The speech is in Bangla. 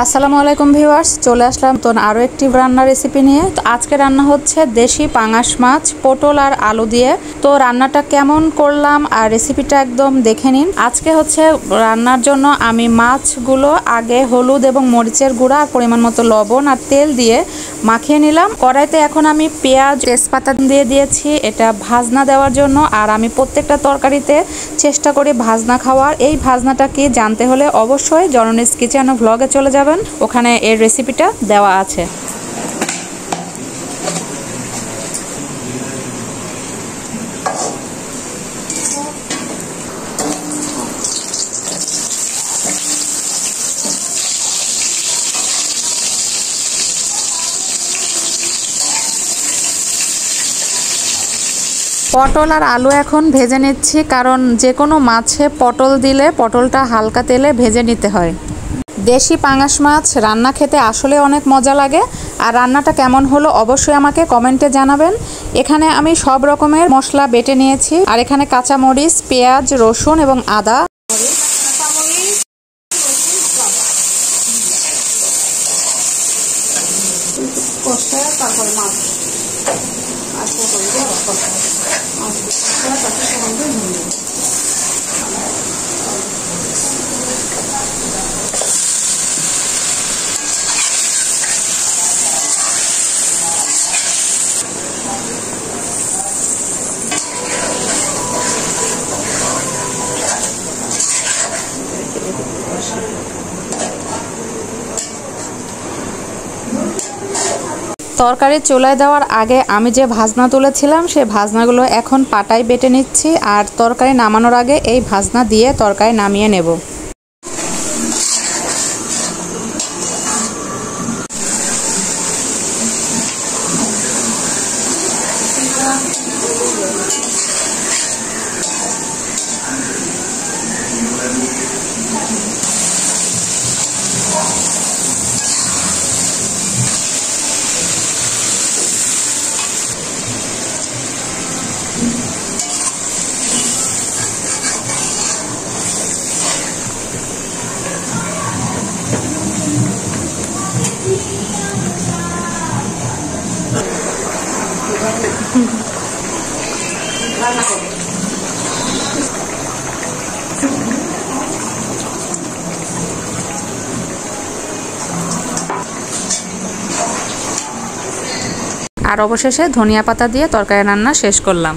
আসসালামু আলাইকুম ভিউয়ার্স, চলে আসলাম তো আরও একটি রান্নার রেসিপি নিয়ে। তো আজকে রান্না হচ্ছে দেশি পাঙাশ মাছ, পটল আর আলু দিয়ে। তো রান্নাটা কেমন করলাম আর রেসিপিটা একদম দেখে নিন। আজকে হচ্ছে রান্নার জন্য আমি মাছগুলো আগে হলুদ এবং মরিচের গুঁড়া আর পরিমাণ মতো লবণ আর তেল দিয়ে মাখিয়ে নিলাম। কড়াইতে এখন আমি পেঁয়াজ তেজপাতা দিয়ে দিয়েছি এটা ভাজনা দেওয়ার জন্য। আর আমি প্রত্যেকটা তরকারিতে চেষ্টা করি ভাজনা খাওয়ার। এই ভাজনাটা কি জানতে হলে অবশ্যই জননীস কিচেন ভ্লগে চলে যাবেন, ওখানে এর রেসিপিটা দেওয়া আছে। পটল আর আলু এখন ভেজে নিচ্ছি, কারণ যে কোনো মাছে পটল দিলে পটলটা হালকা তেলে ভেজে নিতে হয়। দেশি পাঙাশ মাছ রান্না খেতে আসলে অনেক মজা লাগে। আর রান্নাটা কেমন হলো অবশ্যই আমাকে কমেন্টে জানাবেন। এখানে আমি সব রকমের মশলা বেটে নিয়েছি। আর এখানে কাঁচামরিচ, পেঁয়াজ, রসুন এবং আদা। তরকারি চুলায় দেওয়ার আগে আমি যে ভাজনা তুলেছিলাম সেই ভাজনাগুলো এখন পাটায় বেটে নিচ্ছি। আর তরকারি নামানোর আগে এই ভাজনা দিয়ে তরকারি নামিয়ে নেব। আর অবশেষে ধনিয়া পাতা দিয়ে তরকারি রান্না শেষ করলাম।